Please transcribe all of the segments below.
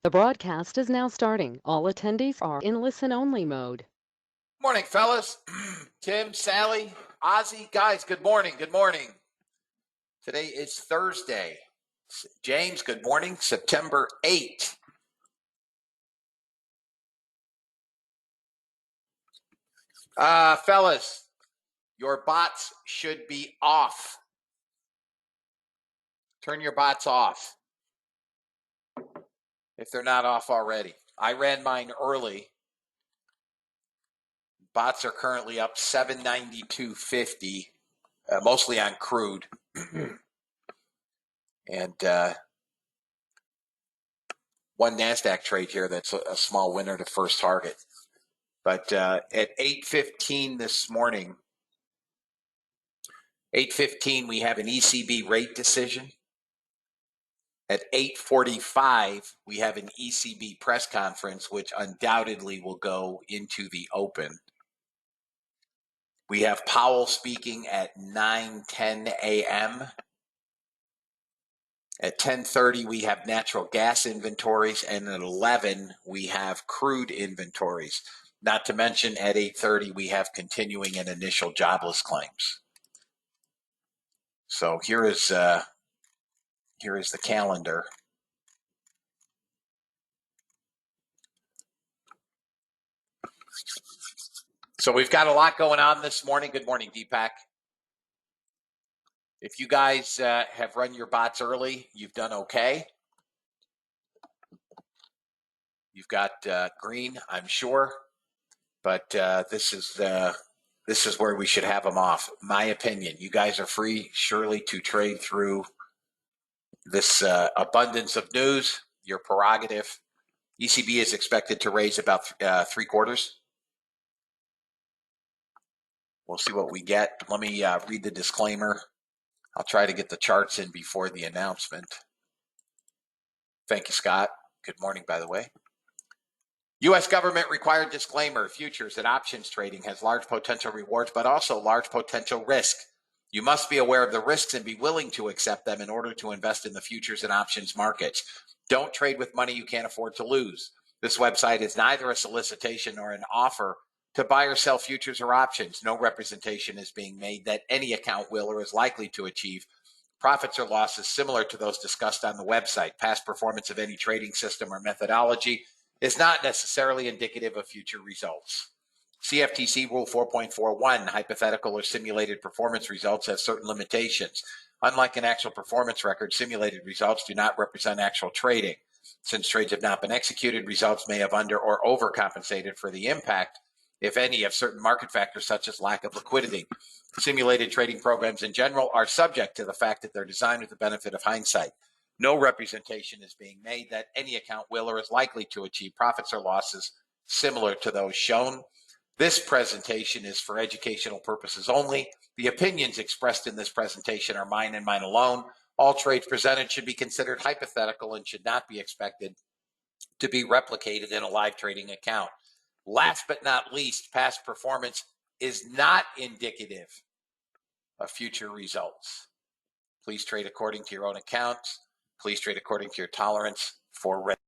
The broadcast is now starting. All attendees are in listen-only mode. Morning, fellas. Tim, Sally, Ozzy, guys, good morning. Good morning. Today is Thursday. James, good morning. September 8th. Fellas, your bots should be off. Turn your bots off if they're not off already. I ran mine early. Bots are currently up 792.50, mostly on crude. And one NASDAQ trade here that's a small winner to first target. But at 8:15 this morning, 8:15, we have an ECB rate decision. At 8:45, we have an ECB press conference, which undoubtedly will go into the open. We have Powell speaking at 9:10 a.m. At 10:30, we have natural gas inventories, and at 11, we have crude inventories. Not to mention, at 8:30, we have continuing and initial jobless claims. So here is the calendar. So we've got a lot going on this morning. Good morning, Deepak. If you guys have run your bots early, you've done okay. You've got green, I'm sure, but this is where we should have them off. My opinion. You guys are free, surely, to trade through this abundance of news. Your prerogative. ECB is expected to raise about 3/4. We'll see what we get. Let me read the disclaimer. I'll try to get the charts in before the announcement. Thank you, Scott. Good morning, by the way. U.S. government required disclaimer: futures and options trading has large potential rewards, but also large potential risk. You must be aware of the risks and be willing to accept them in order to invest in the futures and options markets. Don't trade with money you can't afford to lose. This website is neither a solicitation nor an offer to buy or sell futures or options. No representation is being made that any account will or is likely to achieve profits or losses similar to those discussed on the website. Past performance of any trading system or methodology is not necessarily indicative of future results. CFTC Rule 4.41, hypothetical or simulated performance results have certain limitations. Unlike an actual performance record, simulated results do not represent actual trading. Since trades have not been executed, results may have under or overcompensated for the impact, if any, of certain market factors such as lack of liquidity. Simulated trading programs in general are subject to the fact that they're designed with the benefit of hindsight. No representation is being made that any account will or is likely to achieve profits or losses similar to those shown. This presentation is for educational purposes only. The opinions expressed in this presentation are mine and mine alone. All trades presented should be considered hypothetical and should not be expected to be replicated in a live trading account. Last but not least, past performance is not indicative of future results. Please trade according to your own accounts. Please trade according to your tolerance for risk.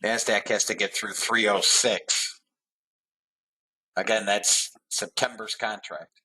NASDAQ has to get through 306. Again, that's September's contract.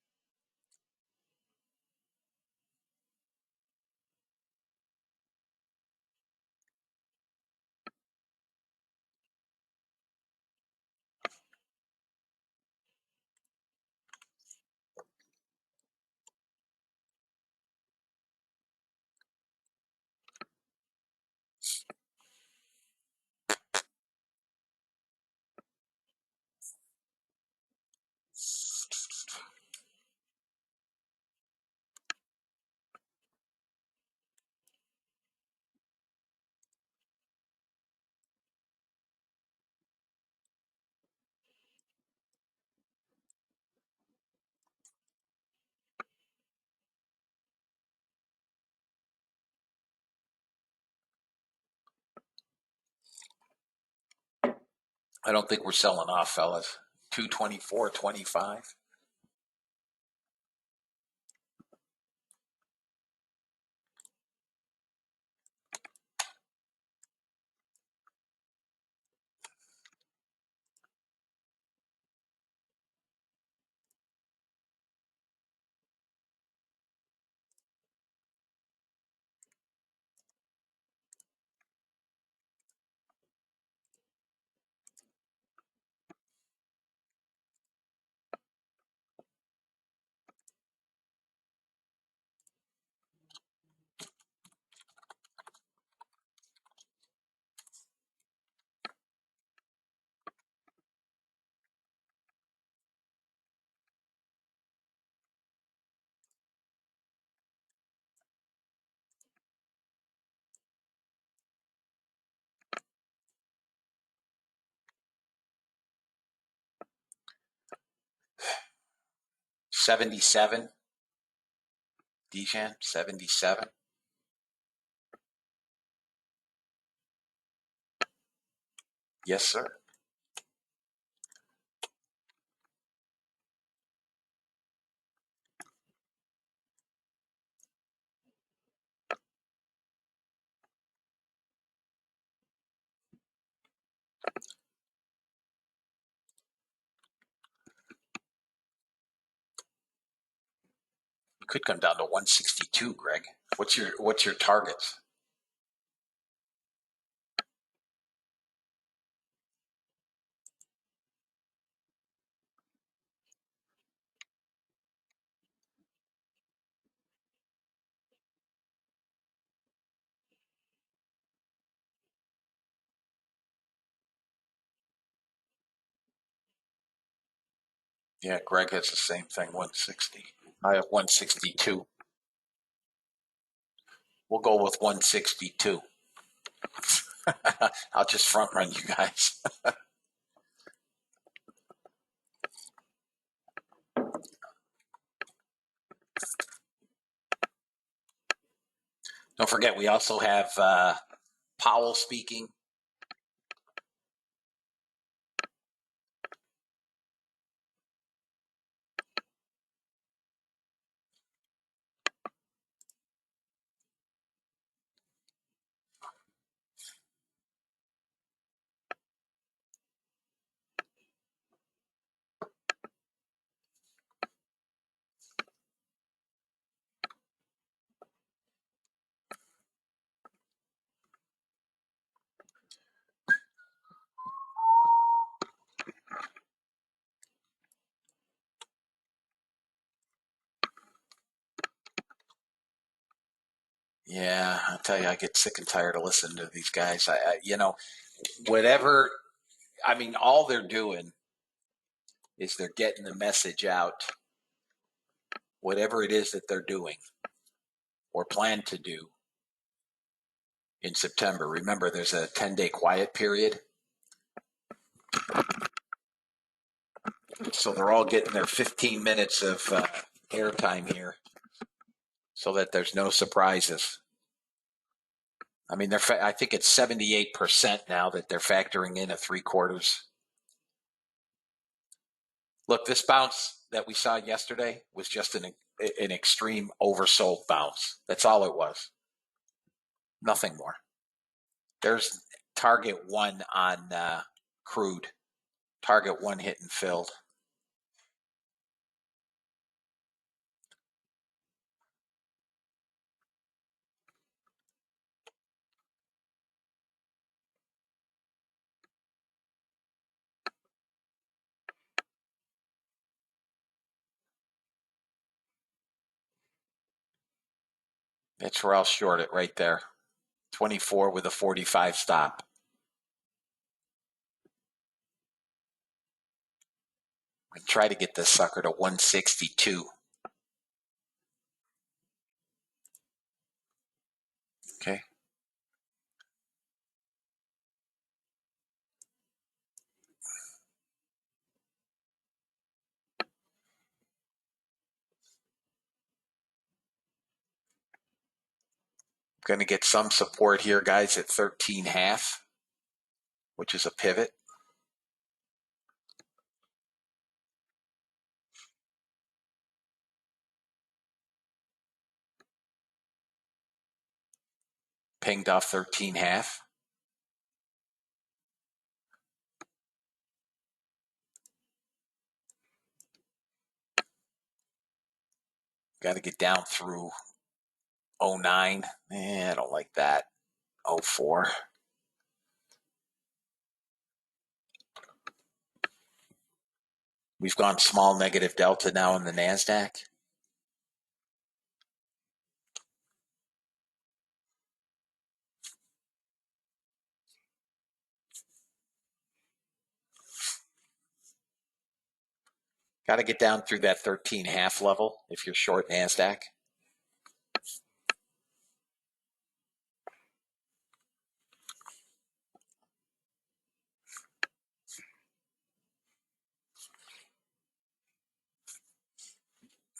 I don't think we're selling off, fellas. 224.25. $77. Dijan, 77. Yes, sir. It could come down to 162, Greg. What's your targets? Yeah, Greg has the same thing, 160. I have 162. We'll go with 162. I'll just front run you guys. Don't forget, we also have Powell speaking. Yeah, I'll tell you, I get sick and tired of listening to these guys. Whatever. I mean, all they're doing is they're getting the message out. Whatever it is that they're doing or plan to do in September. Remember, there's a 10-day quiet period. So they're all getting their 15 minutes of airtime here so that there's no surprises. I mean, I think it's 78% now that they're factoring in a 3/4. Look, this bounce that we saw yesterday was just an extreme oversold bounce. That's all it was. Nothing more. There's target one on crude. Target one hit and filled. That's where I'll short it right there. 24 with a 45 stop. I try to get this sucker to 162. Okay. Going to get some support here, guys, at 13.5, which is a pivot. pinged off 13.5. Got to get down through 09. I don't like that. 04. We've gone small negative delta now in the NASDAQ. Got to get down through that 13.5 level if you're short NASDAQ.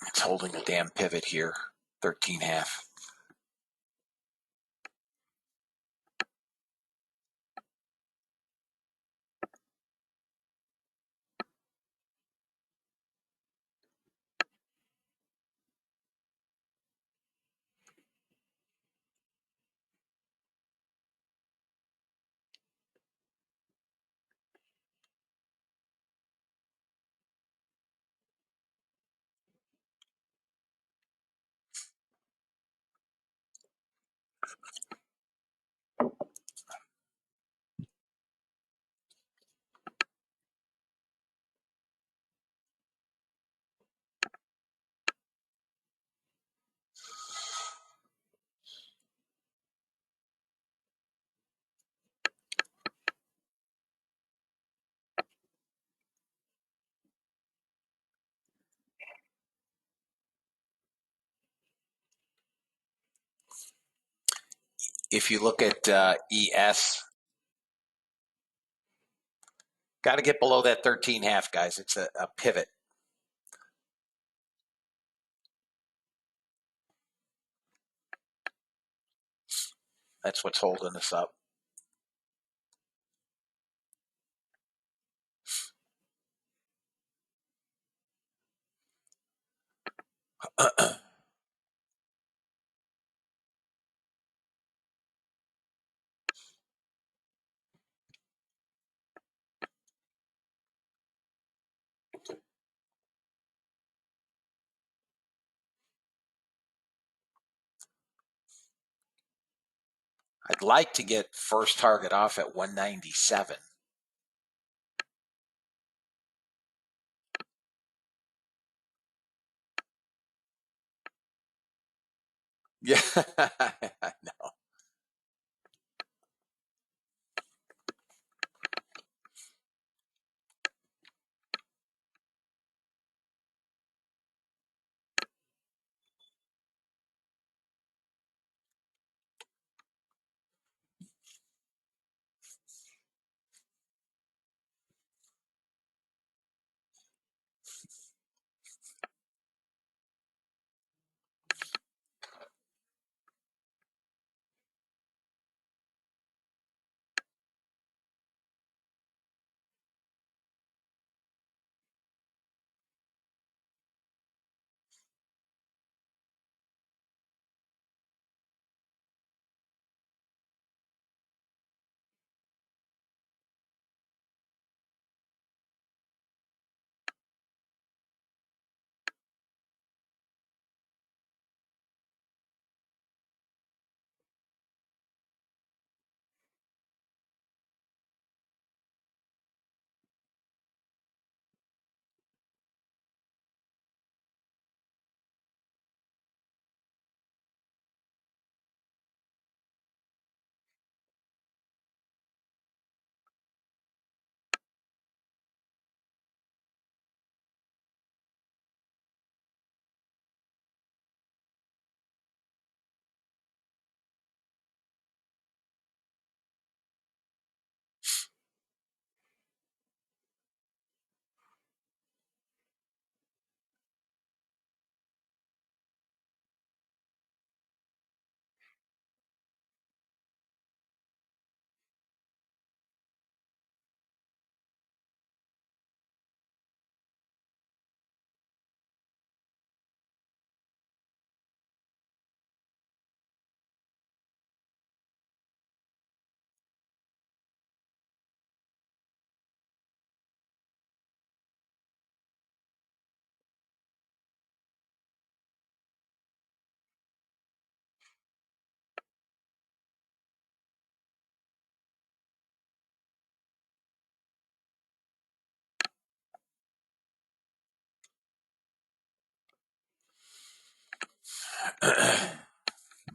It's holding a damn pivot here, 13.5. If you look at ES, got to get below that 13.5, guys. It's a pivot. That's what's holding us up. I'd like to get first target off at 197. Yeah, I know.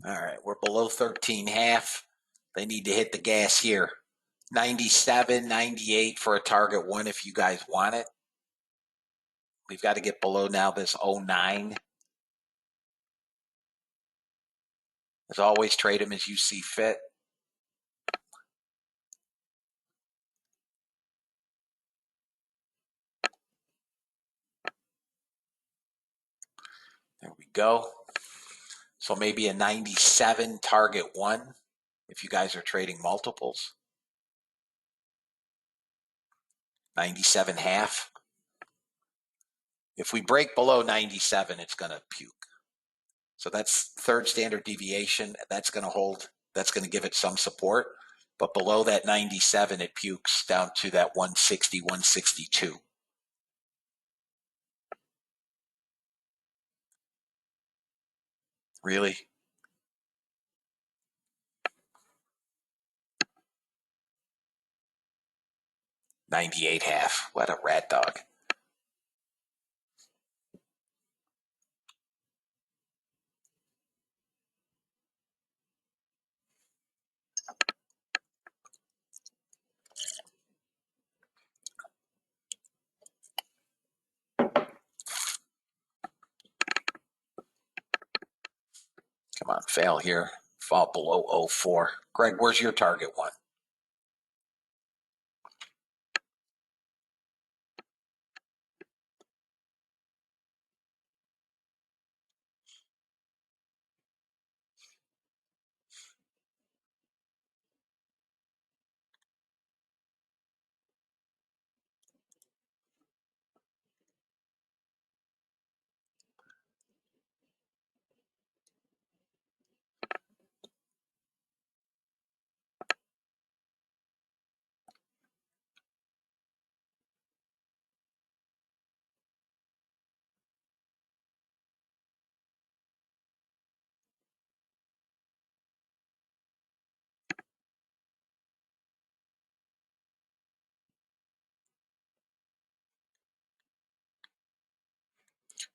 All right, we're below 13.5. They need to hit the gas here. 97, 98 for a target one if you guys want it. We've got to get below now this 09. As always, trade them as you see fit. There we go. So maybe a 97 target one if you guys are trading multiples. 97 half. If we break below 97, it's going to puke. So that's third standard deviation. That's going to hold. That's going to give it some support. But below that 97, it pukes down to that 160, 162. Really? $98 half. What a rat dog. Come on, fail here. Fall below 04. Greg, where's your target one?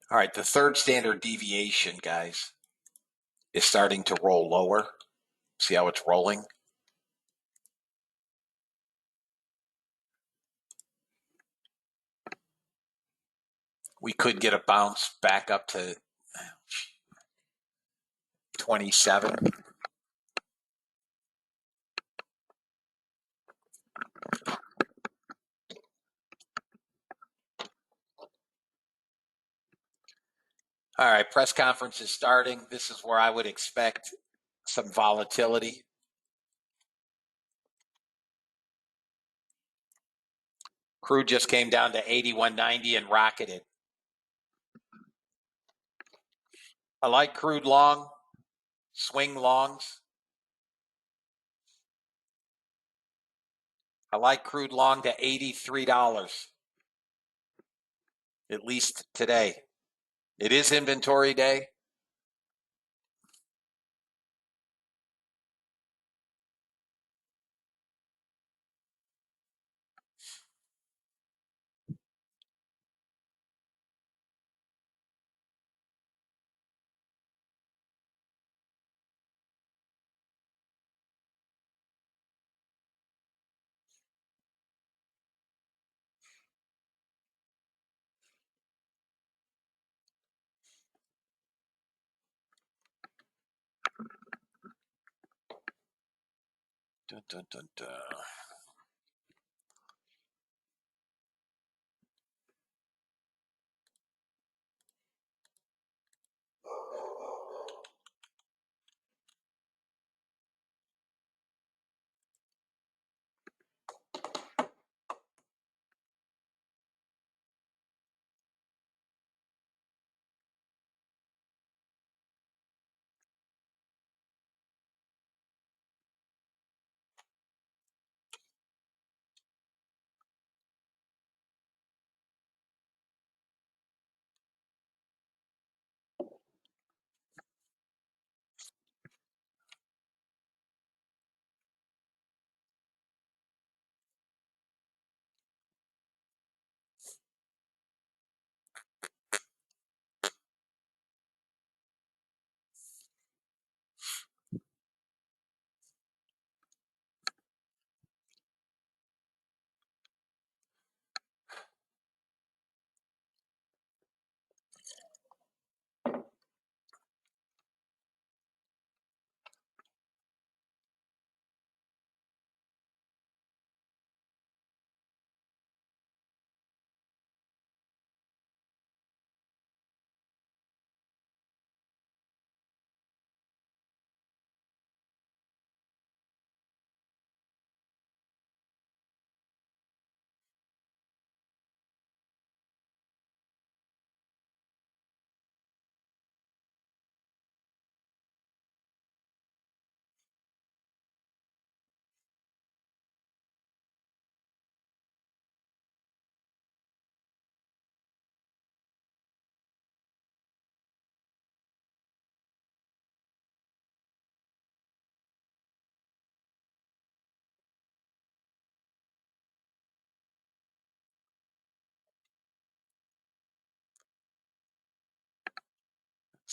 All right, the third standard deviation, guys, is starting to roll lower. See how it's rolling? We could get a bounce back up to 27. All right, press conference is starting. This is where I would expect some volatility. Crude just came down to 81.90 and rocketed. I like crude long, swing longs. I like crude long to $83, at least today. It is inventory day. Dun, dun, dun, dun.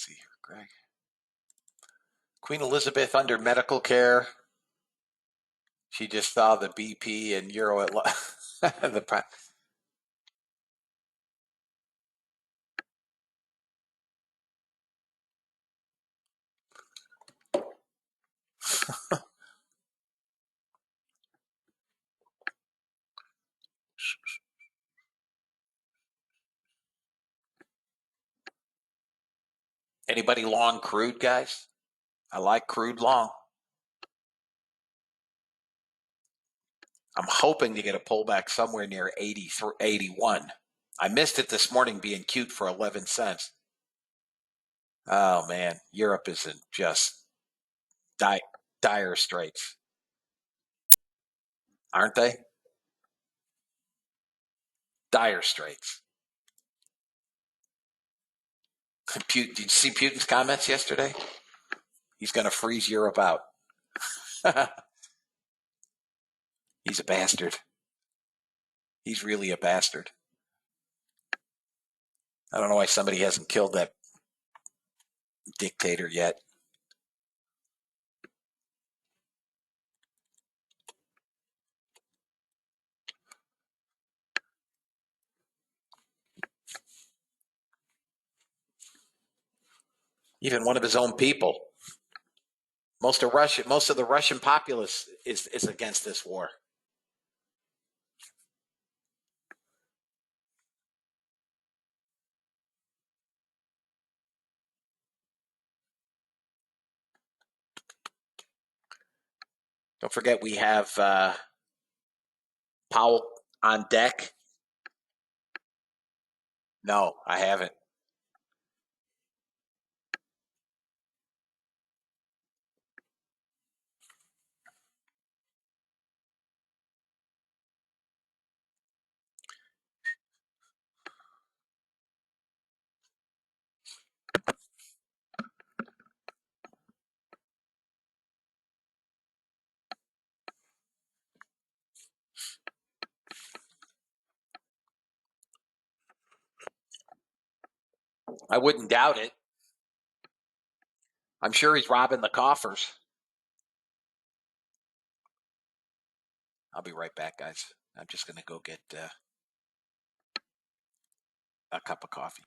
see here, Greg. Queen Elizabeth under medical care. She just saw the BP and euro at the Anybody long crude, guys? I like crude long. I'm hoping to get a pullback somewhere near 80 through 81. I missed it this morning being cute for 11 cents. Oh man, Europe is in just dire straits, aren't they? Dire straits. Did you see Putin's comments yesterday? He's going to freeze Europe out. He's a bastard. He's really a bastard. I don't know why somebody hasn't killed that dictator yet. Even one of his own people. Most of the Russian populace is against this war. Don't forget we have Powell on deck. No, I haven't. I wouldn't doubt it. I'm sure he's robbing the coffers. I'll be right back, guys. I'm just going to go get a cup of coffee.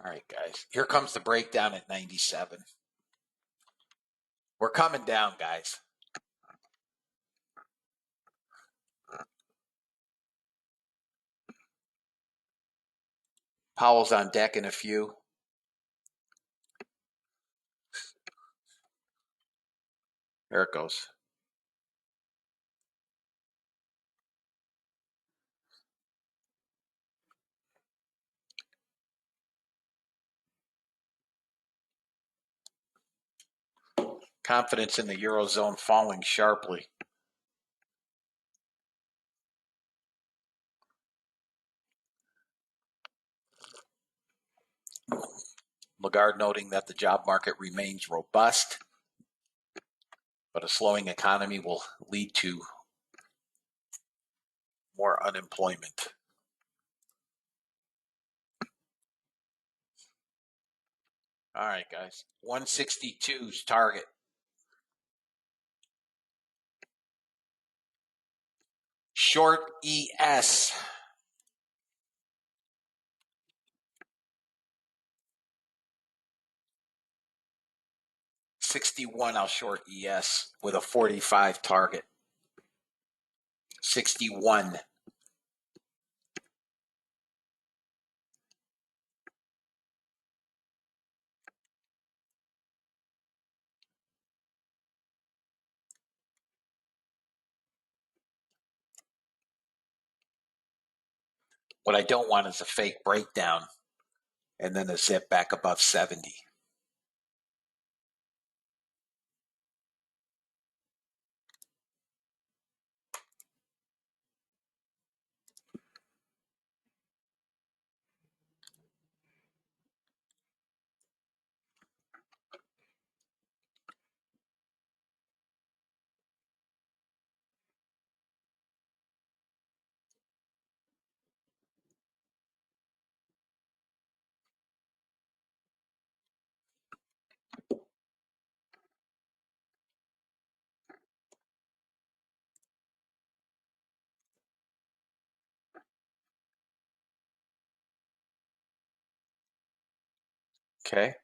All right, guys. Here comes the breakdown at 97. We're coming down, guys. Powell's on deck in a few. There it goes. Confidence in the Eurozone falling sharply. Lagarde noting that the job market remains robust, but a slowing economy will lead to more unemployment. All right, guys. 162's target. Short ES. $61, I'll short ES with a 45 target. 61. What I don't want is a fake breakdown and then a zip back above 70. Okay.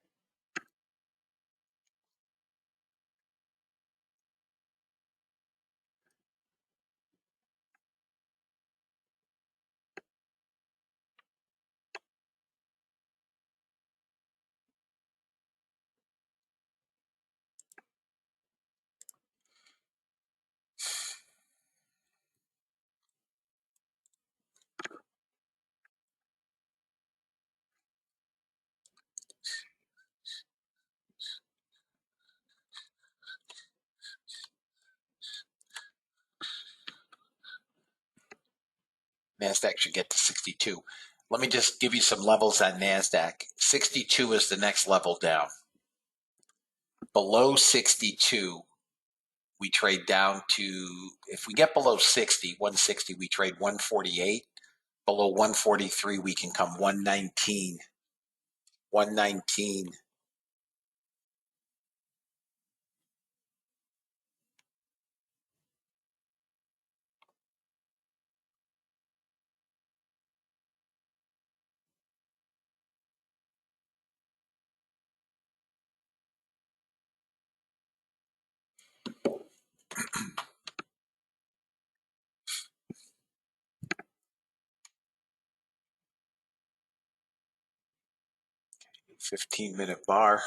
NASDAQ should get to 62. Let me just give you some levels on NASDAQ. 62 is the next level down. Below 62, we trade down to, if we get below 60, 160, we trade 148. Below 143, we can come 119. 119. $15-minute bar.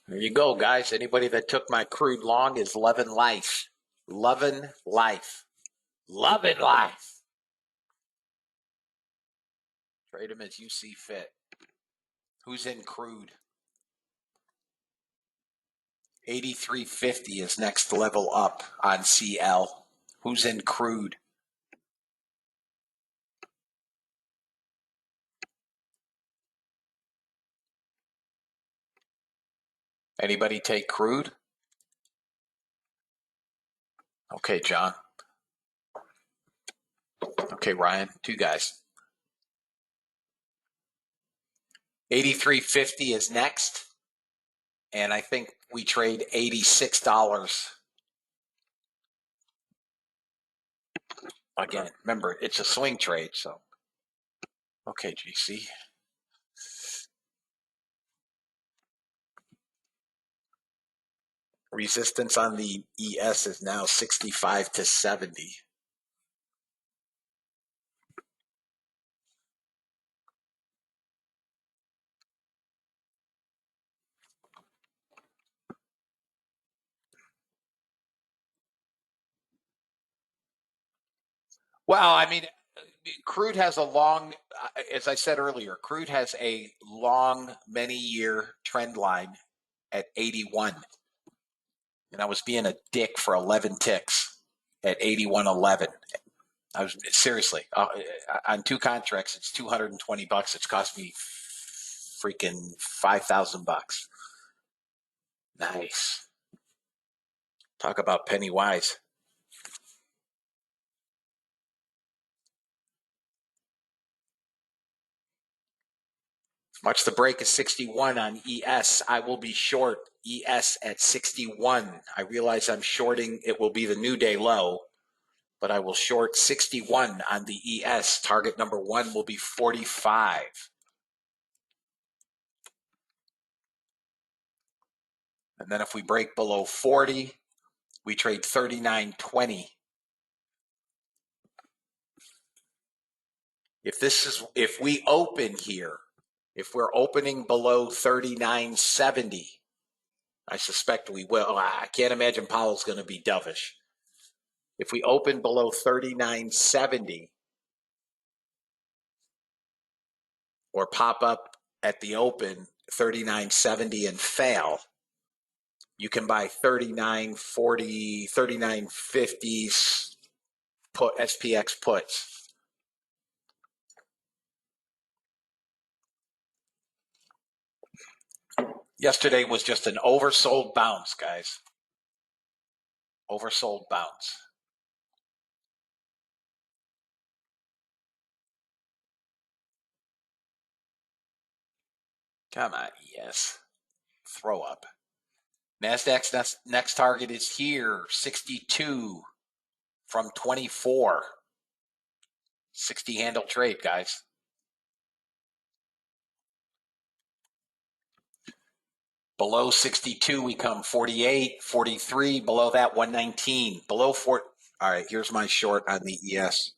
There you go, guys. Anybody that took my crude long is loving life. Loving life. Loving life. Trade them as you see fit. Who's in crude? 83.50 is next level up on CL. Who's in crude? Anybody take crude? Okay, John. Okay, Ryan. Two guys. 83.50 is next. And I think we trade $86. Again, remember, it's a swing trade, so. Okay, GC. Resistance on the ES is now 65 to 70. Well, I mean, crude has a long, as I said earlier, crude has a long, many-year trend line at 81. And I was being a dick for 11 ticks at 81.11. I was seriously on two contracts. It's $220. It's cost me freaking $5,000. Nice. Talk about penny wise. Much the break is 61 on ES. I will be short ES at 61. I realize I'm shorting. It will be the new day low, but I will short 61 on the ES. Target number one will be 45. And then if we break below 40, we trade 39.20. If we open here, if we're opening below 39.70, I suspect we will. I can't imagine Powell's going to be dovish. If we open below 39.70 or pop up at the open 39.70 and fail, you can buy 39.40, 39.50s put SPX puts. Yesterday was just an oversold bounce, guys. Oversold bounce. Come on, yes. Throw up. NASDAQ's next target is here, 62 from 24. 60 handle trade, guys. Below 62, we come 48, 43. Below that, 119. Below 4. All right, here's my short on the ES.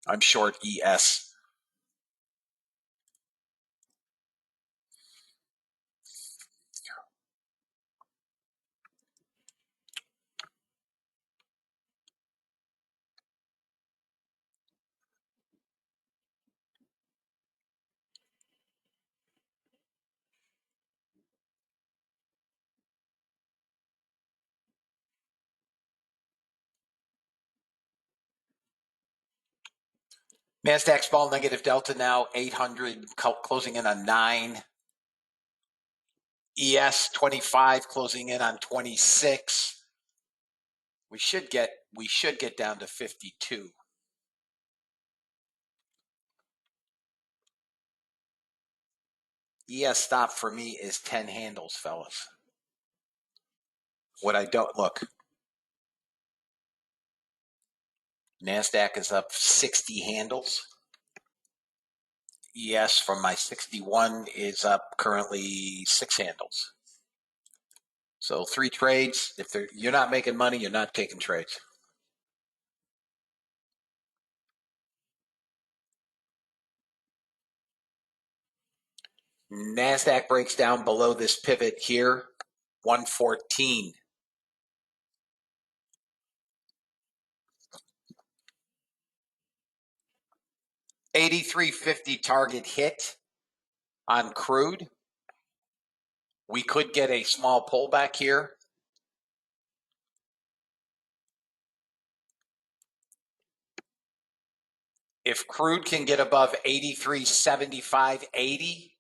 I'm short ES. NASDAQ small negative delta now 800, closing in on 9. ES 25 closing in on 26. We should get down to 52. ES stop for me is 10 handles, fellas. What I don't look. NASDAQ is up 60 handles. ES from my 61 is up currently 6 handles. So 3 trades. If you're not making money, you're not taking trades. NASDAQ breaks down below this pivot here, 114. $83.50 target hit on crude. We could get a small pullback here. If crude can get above 83.75.80,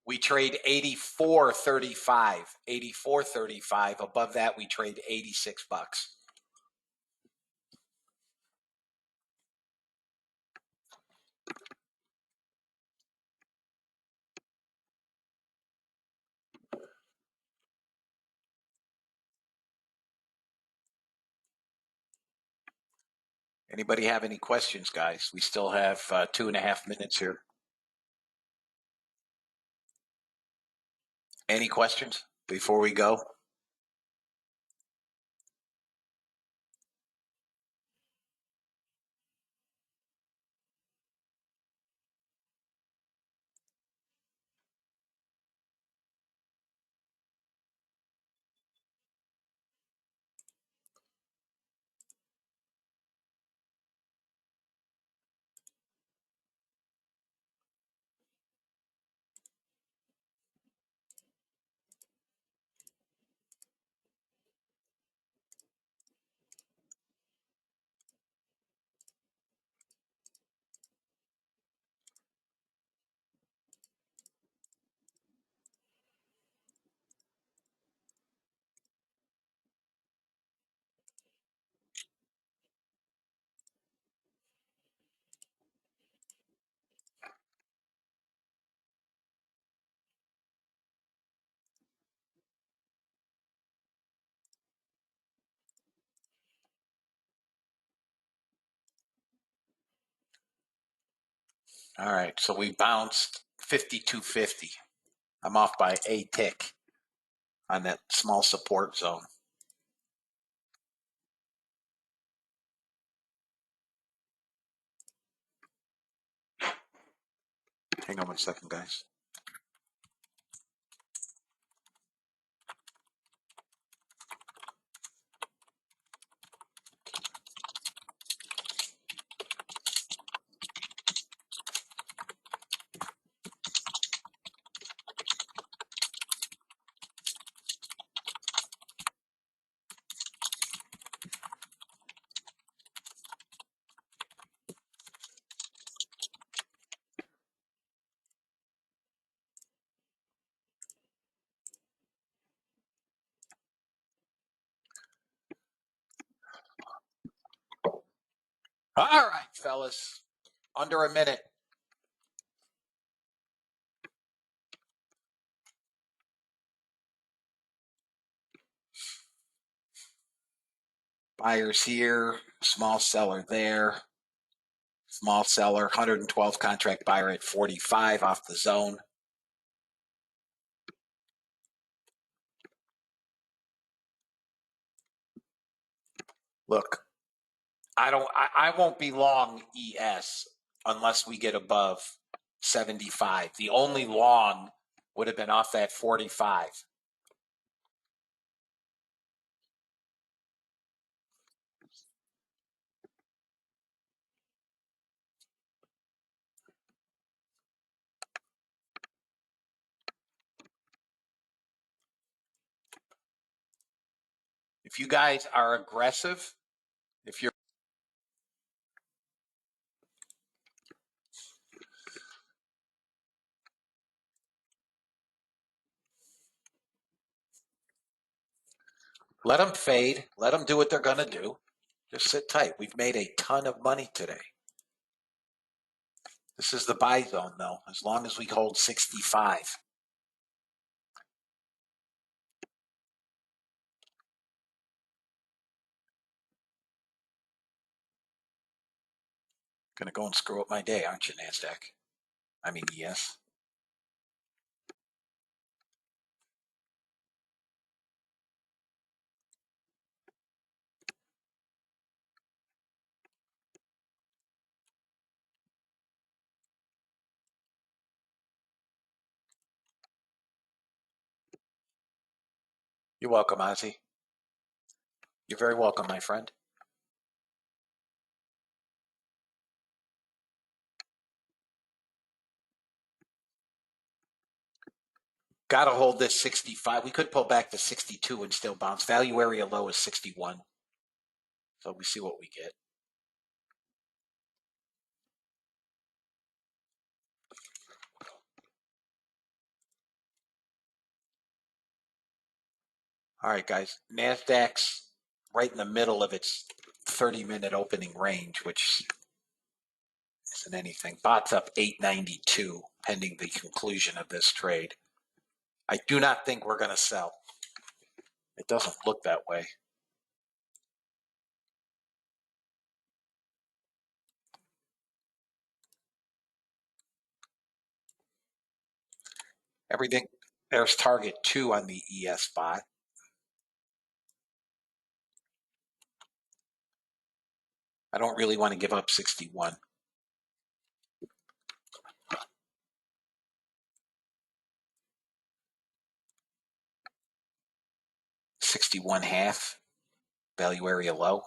we trade 84.35. 84.35. Above that, we trade $86. Anybody have any questions, guys? We still have 2.5 minutes here. Any questions before we go? All right, so we bounced 52.50. I'm off by a tick on that small support zone. Hang on 1 second, guys. All right, fellas, under a minute. Buyers here, small seller there. Small seller, 112 contract buyer at 45 off the zone. Look, I won't be long ES unless we get above 75. The only long would have been off that 45. If you guys are aggressive, if you're let them fade, let them do what they're going to do. Just sit tight. We've made a ton of money today. This is the buy zone, though, as long as we hold 65. Going to go and screw up my day, aren't you, NASDAQ? I mean, ES. You're welcome, Ozzy. You're very welcome, my friend. Got to hold this 65. We could pull back to 62 and still bounce. Value area low is 61. So we see what we get. All right, guys. NASDAQ's right in the middle of its 30-minute opening range, which isn't anything. Bot's up 892 pending the conclusion of this trade. I do not think we're going to sell. It doesn't look that way. Everything, there's target 2 on the ES bot. I don't really want to give up 61. 61 half, value area low.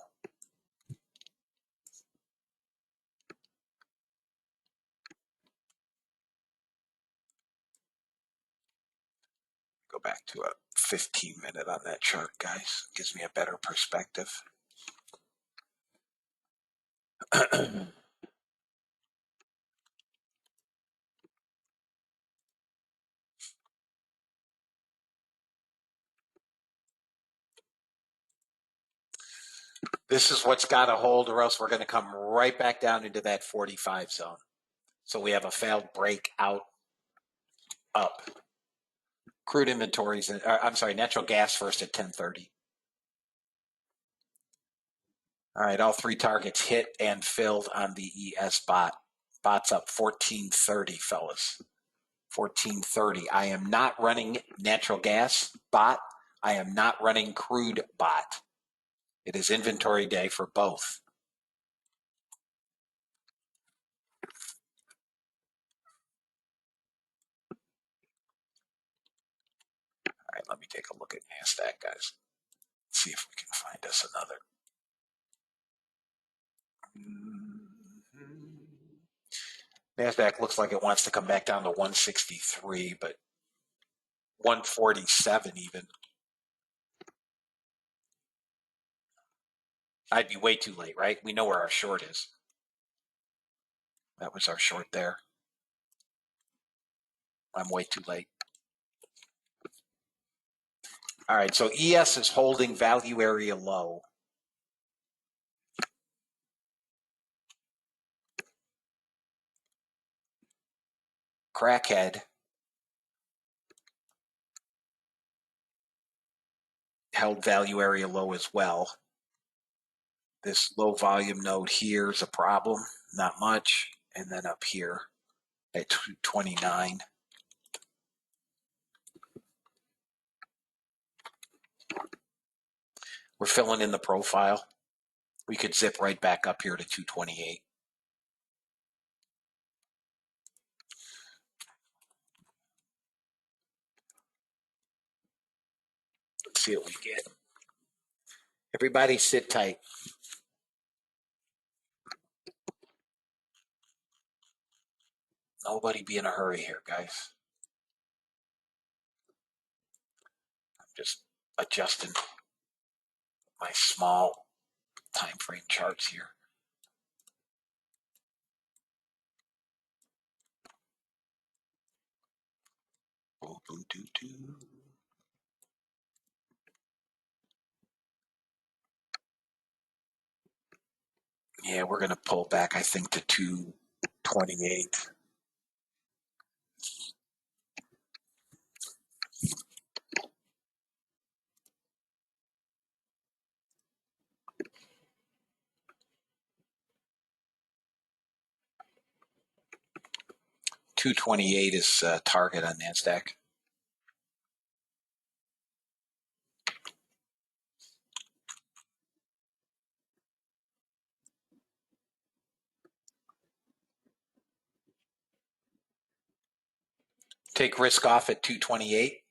Go back to a 15-minute on that chart, guys. Gives me a better perspective. This is what's got to hold, or else we're going to come right back down into that 45 zone. So we have a failed breakout up. Crude inventories, I'm sorry, natural gas first at 10:30. All right, all 3 targets hit and filled on the ES bot. Bot's up 1430, fellas. 1430. I am not running natural gas bot. I am not running crude bot. It is inventory day for both. All right, let me take a look at NASDAQ, guys. See if we can find us another. NASDAQ looks like it wants to come back down to 163, but 147 even. I'd be way too late, right? We know where our short is. That was our short there. I'm way too late. All right, so ES is holding value area low. Crackhead held value area low as well. This low volume node here is a problem, not much. And then up here at 229. We're filling in the profile. We could zip right back up here to 228. Let's see what we get. Everybody sit tight. Nobody be in a hurry here, guys. I'm just adjusting my small time frame charts here. Yeah, we're going to pull back, I think, to 228. $228 is target on NASDAQ. Take risk off at 228.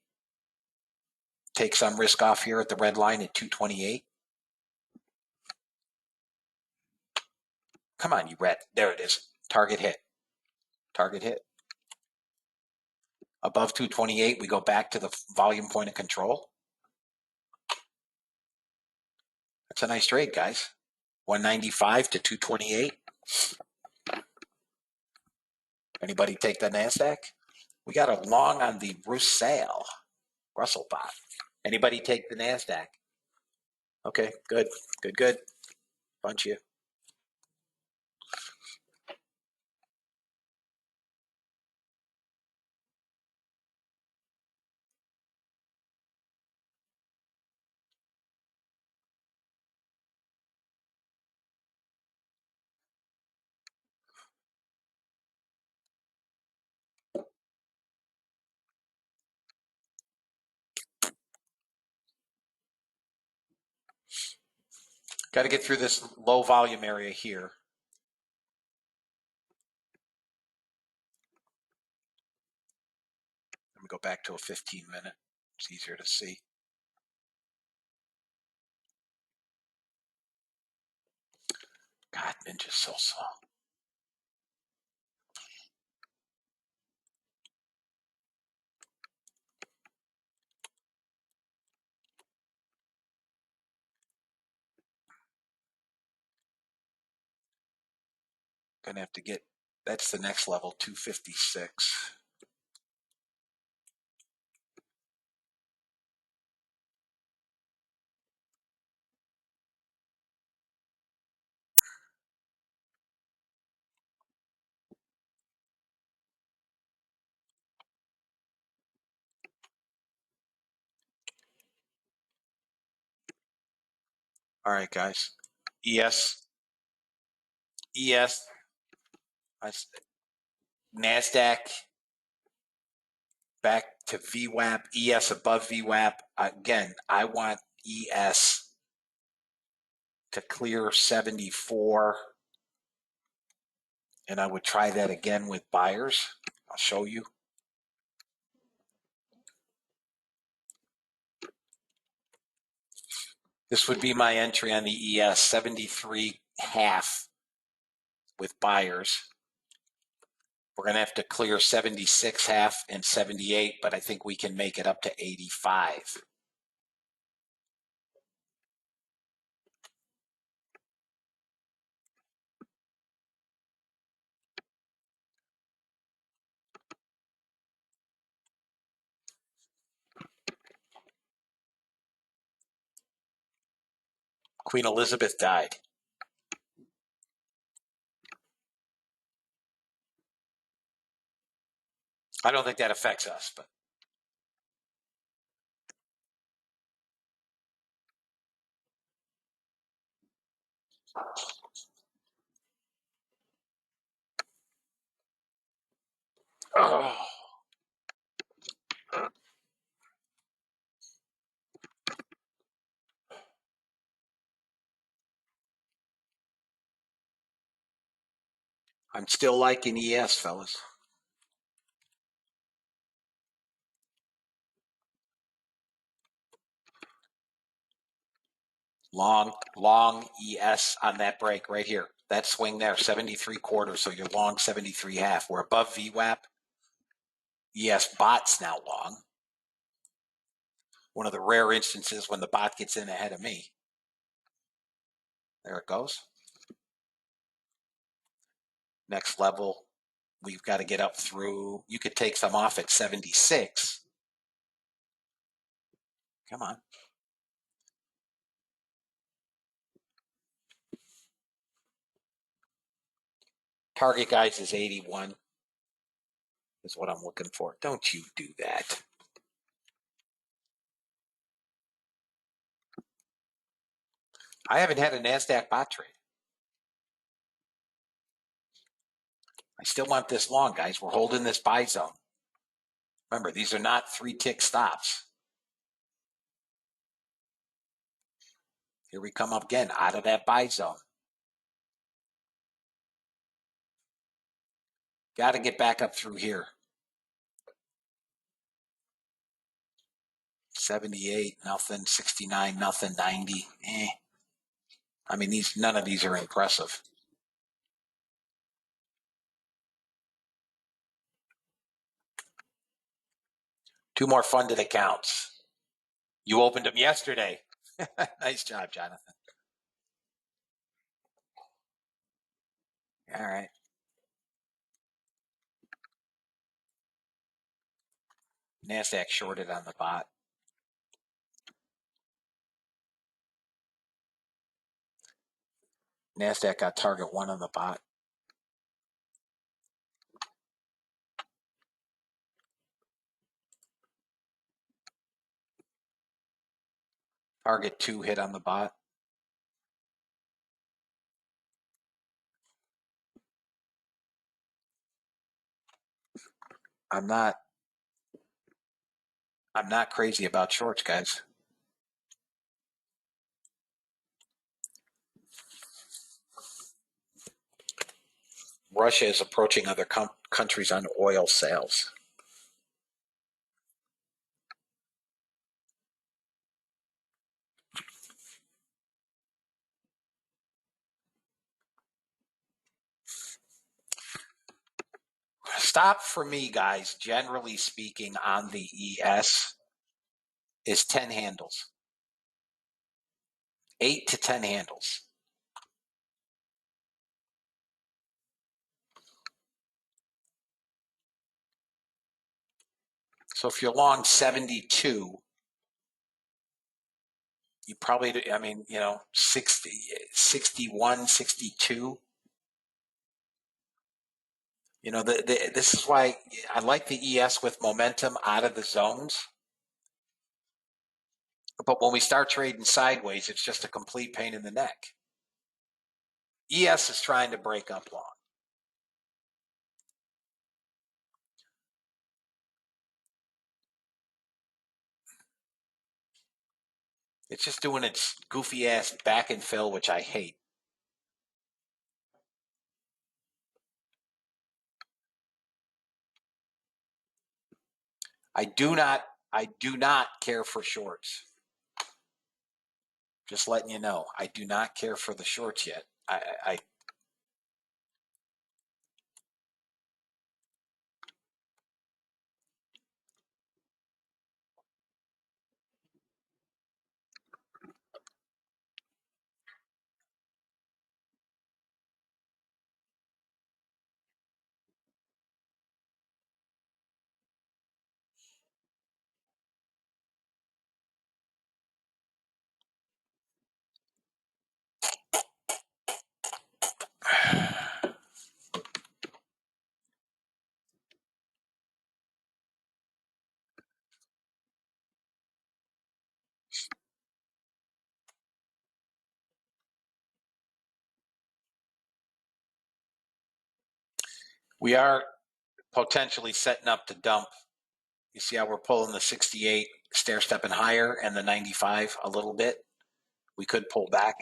take some risk off here at the red line at 228. Come on, you red. There it is. Target hit. Target hit. Above 228, we go back to the volume point of control. That's a nice trade, guys. 195 to 228. Anybody take the NASDAQ? We got a long on the Russell bot. Anybody take the NASDAQ? Okay, good, good, good. Bunch of you. Got to get through this low volume area here. Let me go back to a 15-minute. It's easier to see. God, Ninja's so slow. Gonna have to get, that's the next level, 256. All right, guys. ES, NASDAQ, back to VWAP, ES above VWAP. Again, I want ES to clear 74. And I would try that again with buyers. I'll show you. This would be my entry on the ES, 73.5 with buyers. We're going to have to clear 76.5 and 78, but I think we can make it up to 85. Queen Elizabeth died. I don't think that affects us, but oh. I'm still liking ES, fellas. Long ES on that break right here. That swing there, 73.25. So you're long 73.5. We're above VWAP. ES bot's now long. One of the rare instances when the bot gets in ahead of me. There it goes. Next level, we've got to get up through. You could take some off at 76. Come on. Target, guys, is 81. Is what I'm looking for. Don't you do that. I haven't had a NASDAQ bot trade. I still want this long, guys. We're holding this buy zone. Remember, these are not 3-tick stops. Here we come up again out of that buy zone. Got to get back up through here. 78, nothing. 69, nothing. 90, I mean, none of these are impressive. Two more funded accounts. You opened them yesterday. Nice job, Jonathan. All right. NASDAQ shorted on the bot. NASDAQ got target 1 on the bot. Target 2 hit on the bot. I'm not crazy about shorts, guys. Russia is approaching other countries on oil sales. Stop for me, guys, generally speaking, on the ES is 10 handles. 8 to 10 handles. So if you're long 72, you probably, I mean, 60, 61, 62. This is why I like the ES with momentum out of the zones. But when we start trading sideways, it's just a complete pain in the neck. ES is trying to break up long. It's just doing its goofy ass back and fill, which I hate. I do not care for shorts. Just letting you know, I do not care for the shorts yet. I we are potentially setting up to dump. You see how we're pulling the 68 stair stepping higher and the 95 a little bit. We could pull back.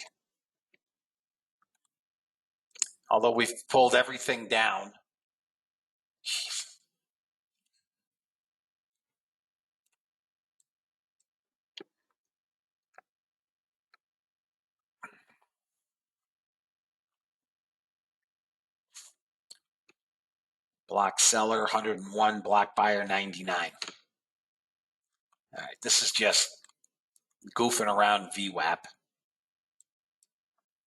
Although we've pulled everything down. Jeez. Block seller 101, block buyer 99. All right, this is just goofing around VWAP.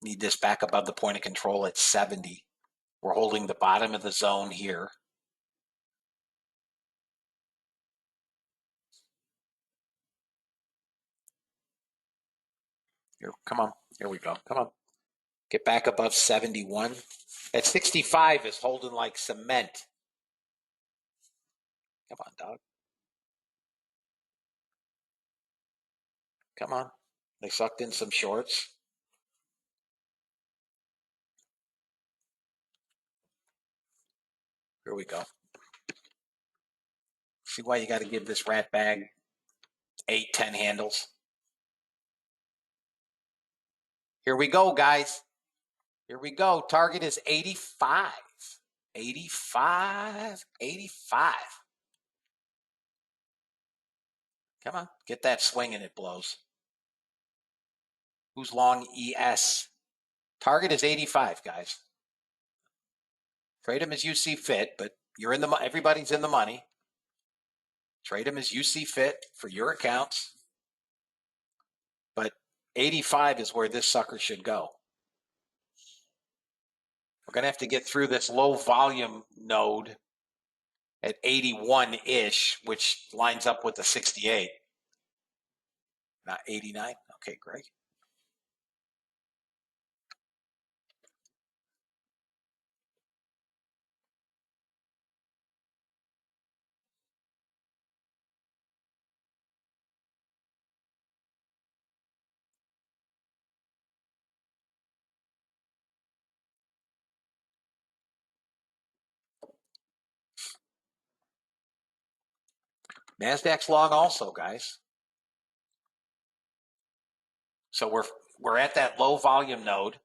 Need this back above the point of control at 70. We're holding the bottom of the zone here. Here, come on. Here we go. Come on. Get back above 71. At 65 is holding like cement. Come on, dog. Come on. They sucked in some shorts. Here we go. See why you got to give this rat bag 8, 10 handles? Here we go, guys. Here we go. Target is 85. 85. 85. Come on, get that swing and it blows. Who's long ES? Target is 85, guys. Trade them as you see fit, but you're in the everybody's in the money. Trade them as you see fit for your accounts. But 85 is where this sucker should go. We're going to have to get through this low volume node at 81-ish, which lines up with the 68. Not 89? Okay, great. NASDAQ's long also, guys. So we're at that low volume node.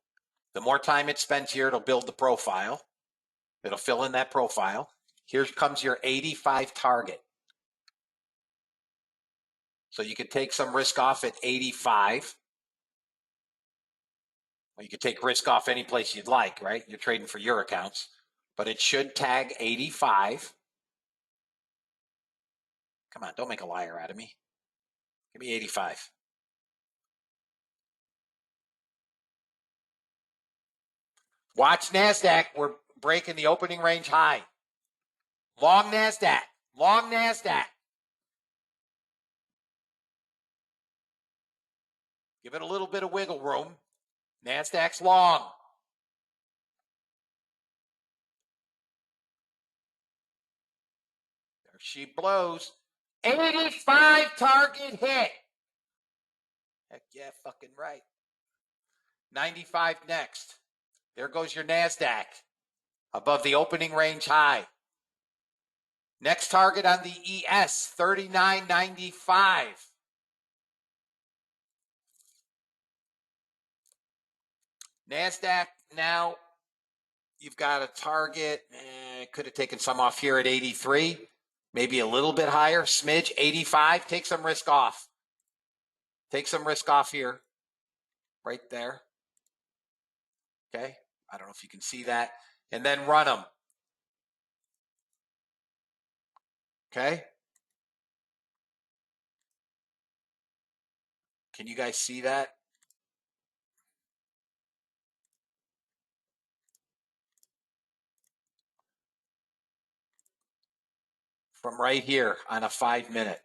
The more time it spends here, it'll build the profile. It'll fill in that profile. Here comes your 85 target. So you could take some risk off at 85. Well, you could take risk off any place you'd like, right? You're trading for your accounts. But it should tag 85. Come on, don't make a liar out of me. Give me 85. Watch NASDAQ. We're breaking the opening range high. Long NASDAQ. Long NASDAQ. Give it a little bit of wiggle room. NASDAQ's long. There she blows. 85 target hit. Heck yeah, fucking right. 95 next. There goes your NASDAQ. Above the opening range high. Next target on the ES, 39.95. NASDAQ now, you've got a target. Could have taken some off here at 83. Maybe a little bit higher. Smidge, 85. Take some risk off. Take some risk off here. Right there. Okay. I don't know if you can see that. And then run them. Okay. Can you guys see that? From right here on a 5-minute.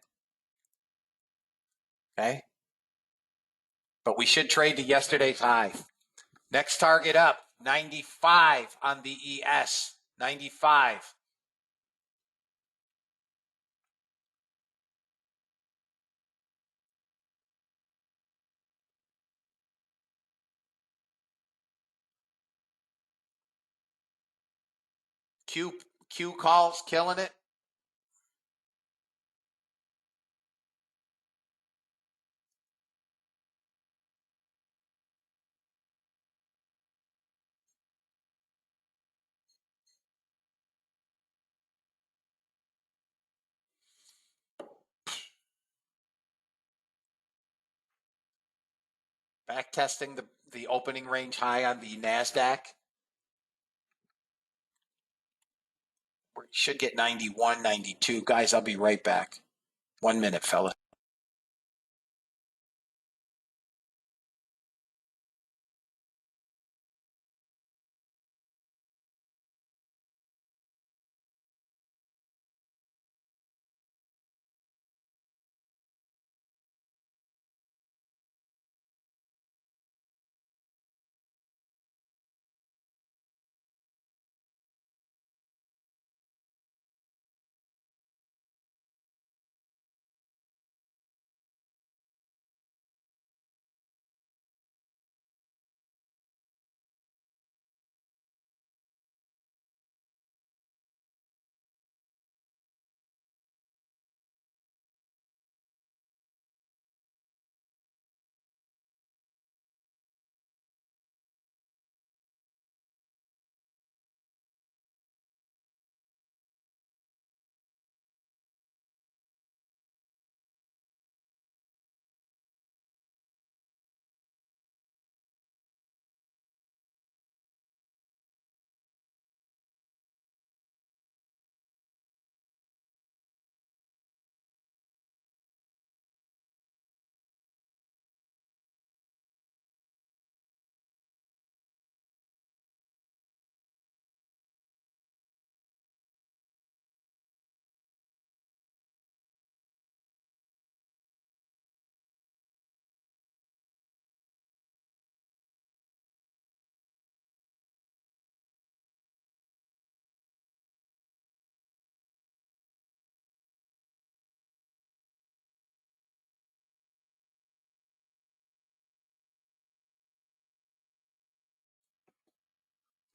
Okay. But we should trade to yesterday's high. Next target up, 95 on the ES. 95. Q calls killing it. Back testing the opening range high on the NASDAQ. We should get 91, 92. Guys, I'll be right back. 1 minute, fella.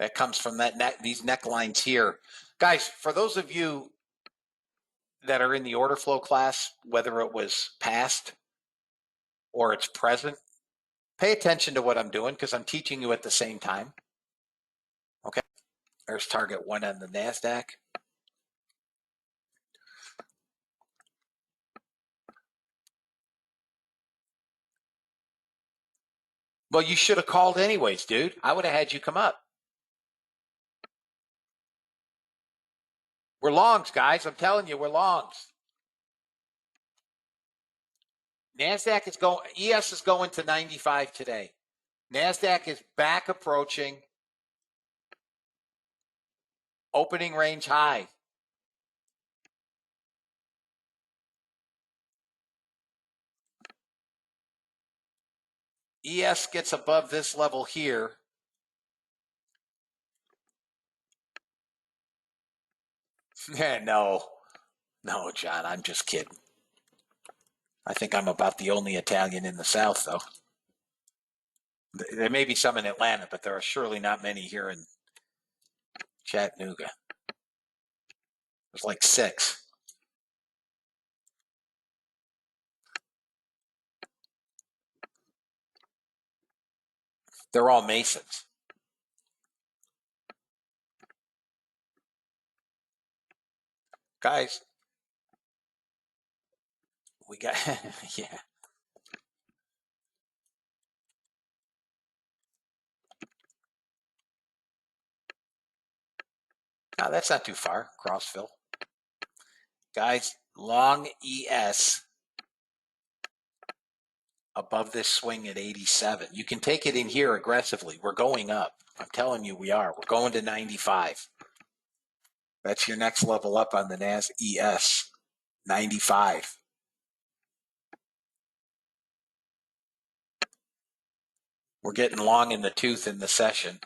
That comes from these necklines here. Guys, for those of you that are in the order flow class, whether it was past or it's present, pay attention to what I'm doing because I'm teaching you at the same time. Okay, there's target 1 on the NASDAQ. Well, you should have called anyways, dude. I would have had you come up. We're longs, guys. I'm telling you, we're longs. NASDAQ is going, ES is going to 95 today. NASDAQ is back approaching opening range high. ES gets above this level here. No, John, I'm just kidding. I think I'm about the only Italian in the South, though. There may be some in Atlanta, but there are surely not many here in Chattanooga. There's like 6. They're all Masons. Guys, we got, yeah. No, that's not too far, Crossville. Guys, long ES above this swing at 87. You can take it in here aggressively. We're going up. I'm telling you we are. We're going to 95. That's your next level up on the NAS ES, 95. We're getting long in the tooth in the session.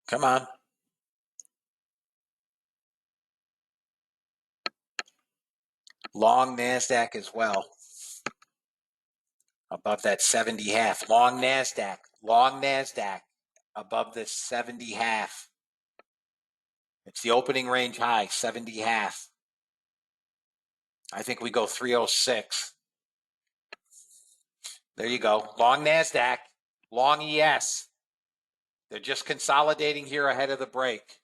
Come on. Long NASDAQ as well. Above that 70 half. Long NASDAQ. Long NASDAQ. Above this 70 half. It's the opening range high, 70 half. I think we go 306. There you go. Long NASDAQ. Long ES. They're just consolidating here ahead of the break.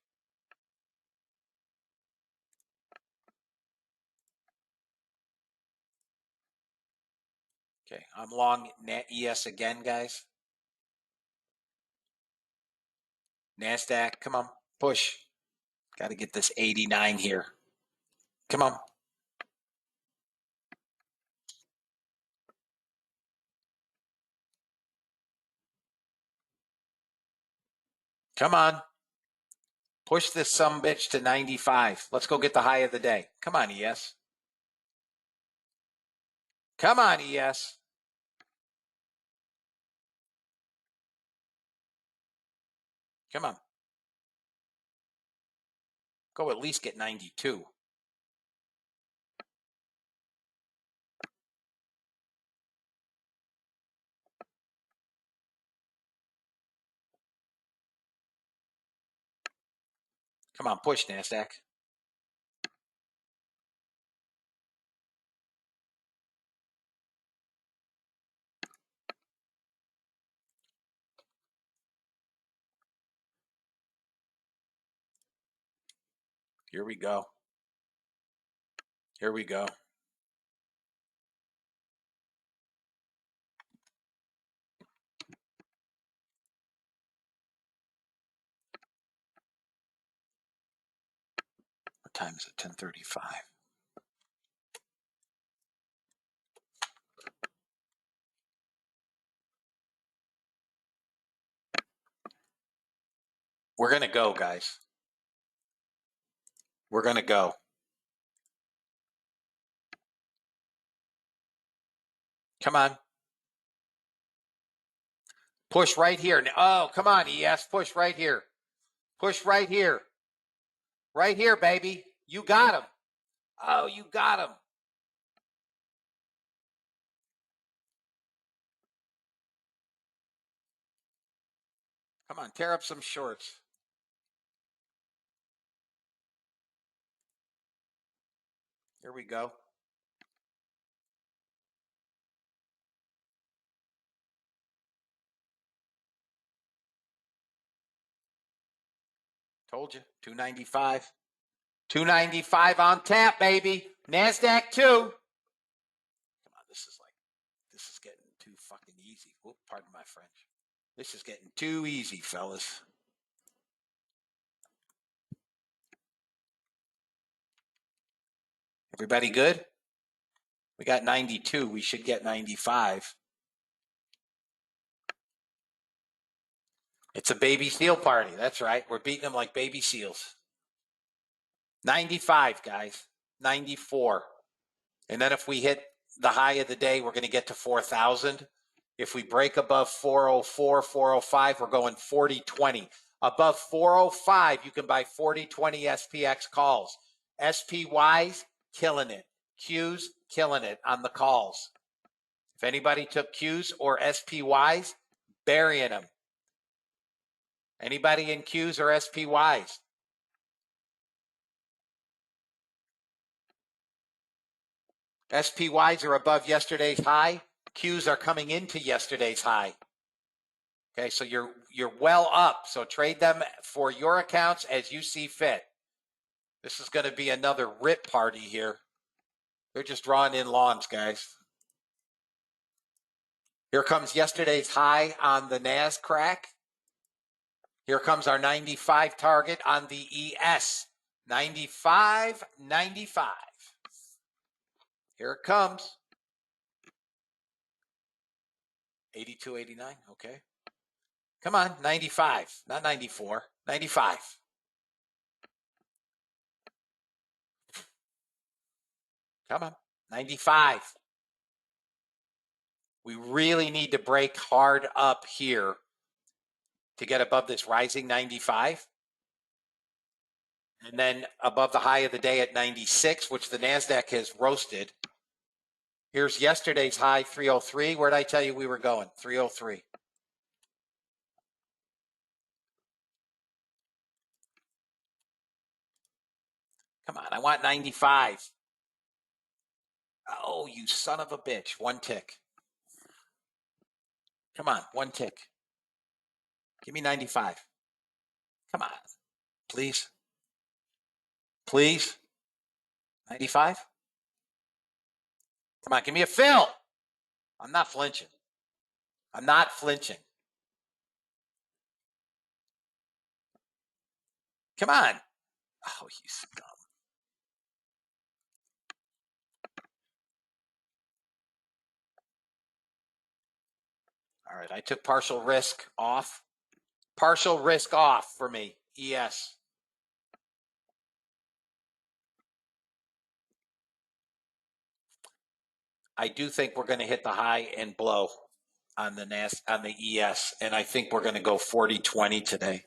Okay, I'm long ES again, guys. NASDAQ, come on, push. Got to get this 89 here. Come on. Come on. Push this sumbitch to 95. Let's go get the high of the day. Come on, ES. Come on, ES. Come on. Go at least get 92. Come on, push, NASDAQ. Here we go. Here we go. What time is it? 10:35. We're going to go, guys. We're going to go. Come on. Push right here. Oh, come on, ES. Push right here. Push right here. Right here, baby. You got him. Oh, you got him. Come on, tear up some shorts. Here we go. Told you. 295. 295 on tap, baby. NASDAQ 2. Come on, this is getting too fucking easy. Whoop, pardon my French. This is getting too easy, fellas. Everybody good? We got 92. We should get 95. It's a baby seal party. That's right. We're beating them like baby seals. 95, guys. 94. And then if we hit the high of the day, we're going to get to 4,000. If we break above 404, 405, we're going 40-20. Above 405, you can buy 40-20 SPX calls. SPYs, killing it. Qs, killing it on the calls. If anybody took Qs or SPYs, burying them. Anybody in Qs or SPYs? SPYs are above yesterday's high. Qs are coming into yesterday's high. Okay, so you're well up. So trade them for your accounts as you see fit. This is going to be another rip party here. They're just drawing in lawns, guys. Here comes yesterday's high on the NASDAQ. Here comes our 95 target on the ES. 95.95. Here it comes. 82.89. Okay. Come on, 95, not 94. 95. Come on, 95. We really need to break hard up here to get above this rising 95. And then above the high of the day at 96, which the NASDAQ has roasted. Here's yesterday's high, 303. Where did I tell you we were going? 303. Come on, I want 95. Oh, you son of a bitch. One tick. Come on, one tick. Give me 95. Come on, please. Please. 95? Come on, give me a fill. I'm not flinching. I'm not flinching. Come on. Oh, you scum. All right, I took partial risk off. Partial risk off for me. ES. I do think we're going to hit the high and blow on the on the ES, and I think we're going to go 40-20 today.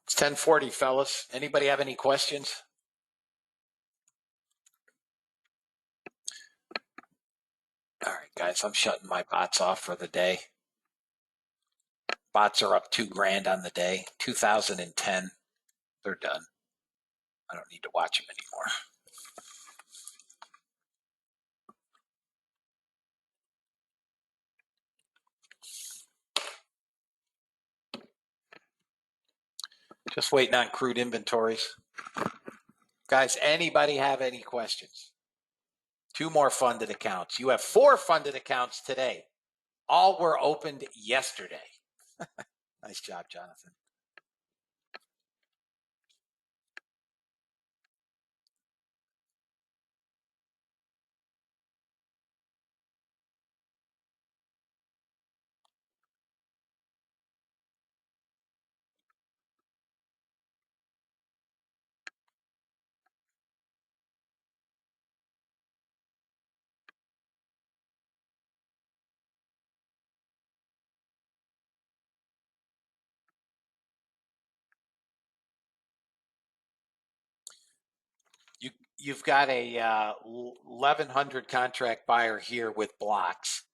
It's 10:40, fellas. Anybody have any questions? All right, guys, I'm shutting my bots off for the day. Bots are up $2,000 on the day. 2010. They're done. I don't need to watch them anymore. Just waiting on crude inventories. Guys, anybody have any questions? 2 more funded accounts. You have 4 funded accounts today. All were opened yesterday. Nice job, Jonathan. You've got a 1,100 contract buyer here with blocks.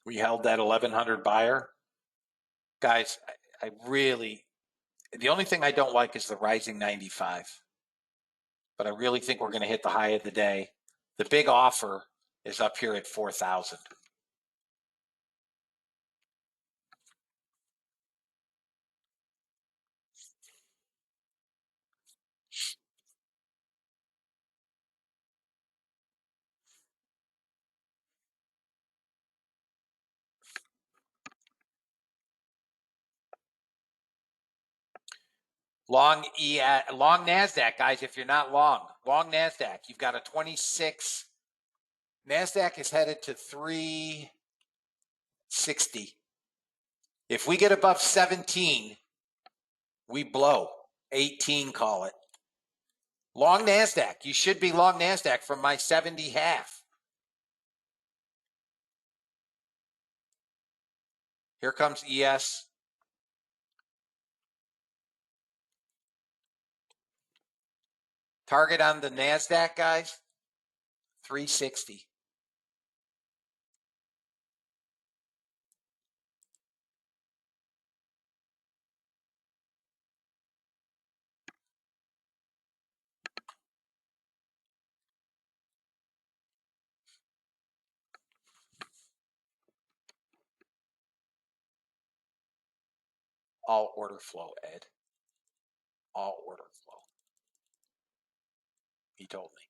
We held that 1,100 buyer. Guys, I really, the only thing I don't like is the rising 95. But I really think we're going to hit the high of the day. The big offer is up here at 4,000. Long NASDAQ, guys, if you're not long NASDAQ, you've got a 26. NASDAQ is headed to 360. If we get above 17, we blow. 18, call it. Long NASDAQ. You should be long NASDAQ from my 70 half. Here comes ES. Target on the NASDAQ, guys, 360. All order flow, Ed. All order flow. He told me.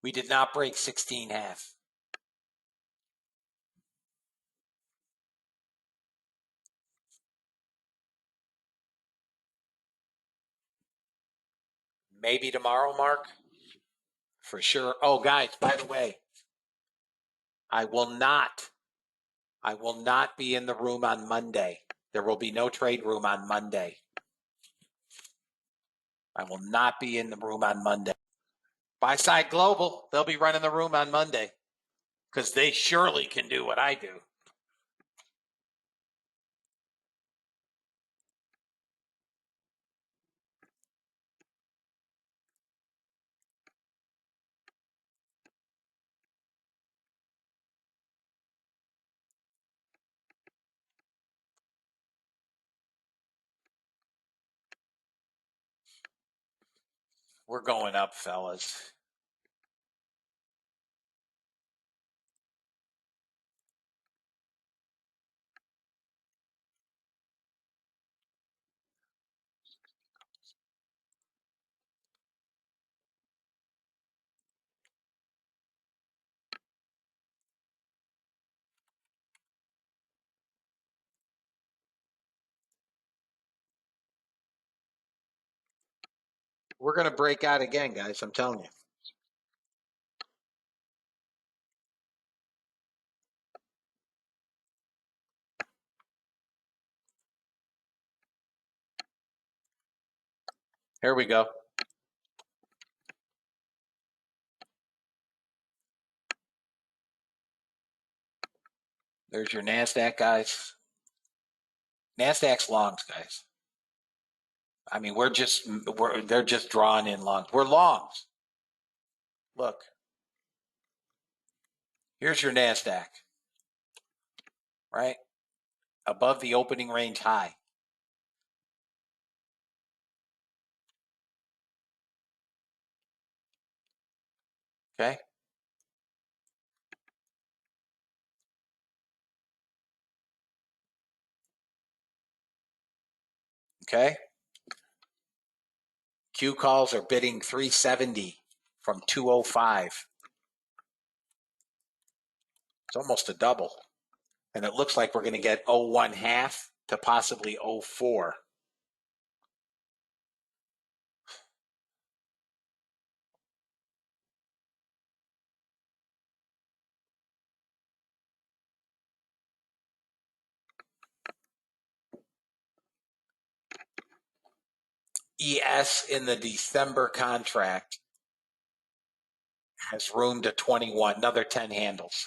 We did not break 16 half. Maybe tomorrow, Mark. For sure. Oh, guys, by the way, I will not be in the room on Monday. There will be no trade room on Monday. I will not be in the room on Monday. Buy Side Global, they'll be running the room on Monday because they surely can do what I do. We're going up, fellas. We're going to break out again, guys. I'm telling you. Here we go. There's your NASDAQ, guys. NASDAQ's longs, guys. I mean, they're just drawn in longs. We're longs. Look. Here's your NASDAQ. right? Above the opening range high. Okay. Okay. Q calls are bidding 370 from 205. It's almost a double. And it looks like we're going to get 0.1 half to possibly 0.4. ES in the December contract has room to 21, another 10 handles.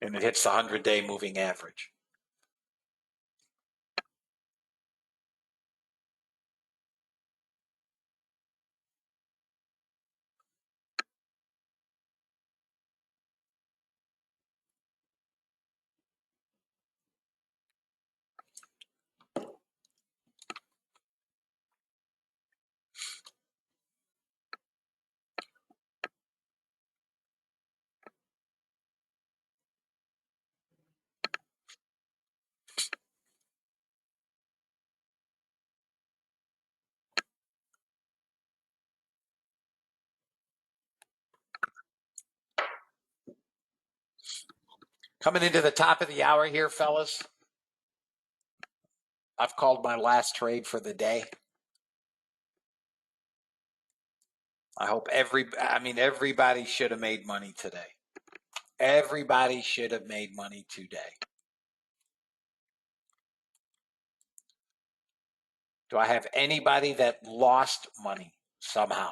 And it hits the 100-day moving average. Coming into the top of the hour here, fellas. I've called my last trade for the day. I hope everybody should have made money today. Everybody should have made money today. Do I have anybody that lost money somehow?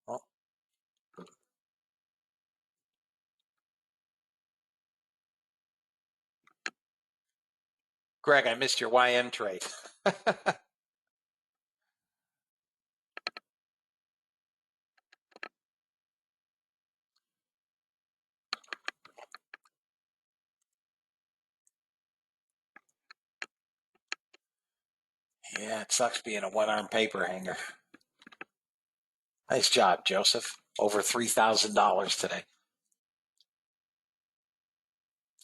Well, Greg, I missed your YM trade. Yeah, it sucks being a one-arm paper hanger. Nice job, Joseph. Over $3,000 today.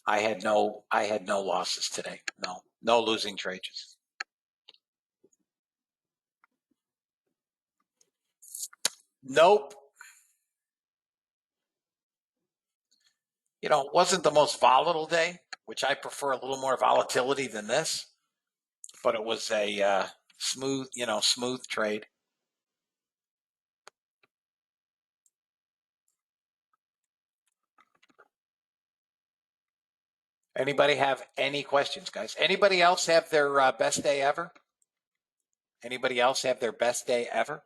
I had no losses today. No losing trades. Nope. It wasn't the most volatile day, which I prefer a little more volatility than this, but it was a smooth trade. Anybody have any questions, guys? Anybody else have their best day ever? Anybody else have their best day ever?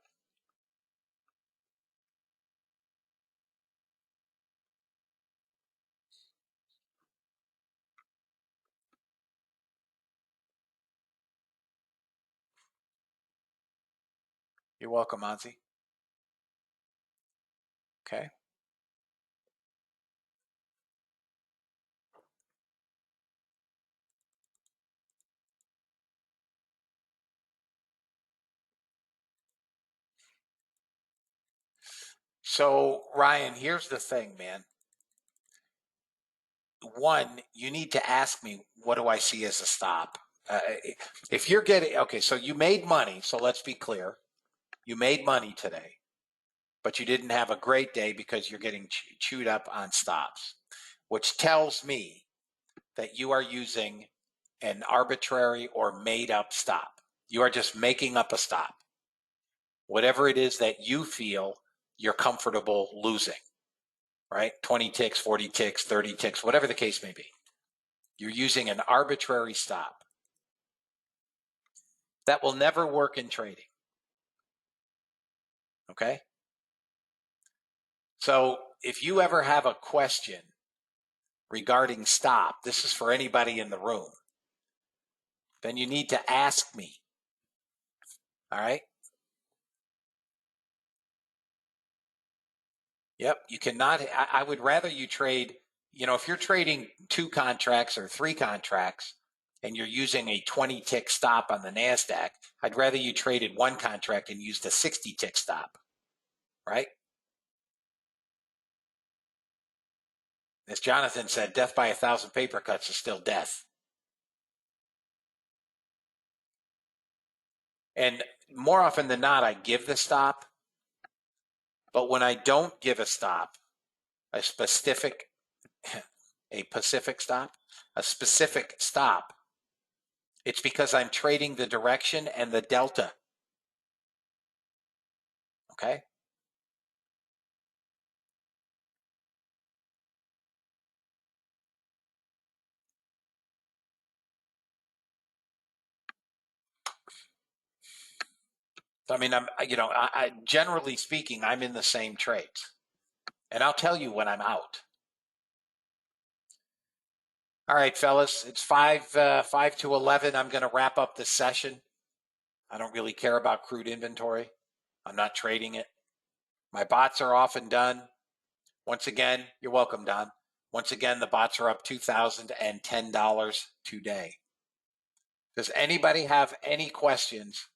You're welcome, Ozzy. Okay. So, Ryan, here's the thing, man. One, you need to ask me, what do I see as a stop? If you're getting, okay, so you made money. So let's be clear. You made money today, but you didn't have a great day because you're getting chewed up on stops, which tells me that you are using an arbitrary or made up stop. You are just making up a stop. Whatever it is that you feel you're comfortable losing, right? 20 ticks, 40 ticks, 30 ticks, whatever the case may be. You're using an arbitrary stop. That will never work in trading. Okay? So if you ever have a question regarding stop, this is for anybody in the room, then you need to ask me. All right? Yep. You cannot, I would rather you trade, if you're trading 2 contracts or 3 contracts and you're using a 20 tick stop on the NASDAQ, I'd rather you traded 1 contract and used a 60 tick stop, right? As Jonathan said, death by 1,000 paper cuts is still death. And more often than not, I give the stop. But when I don't give a stop, a specific stop, it's because I'm trading the direction and the delta. Okay. So, I mean, I generally speaking, I'm in the same trades, and I'll tell you when I'm out. All right, fellas, it's 5 to 11. I'm going to wrap up this session. I don't really care about crude inventory. I'm not trading it. My bots are off and done. Once again, you're welcome, Don. Once again, the bots are up $2,010 today. Does anybody have any questions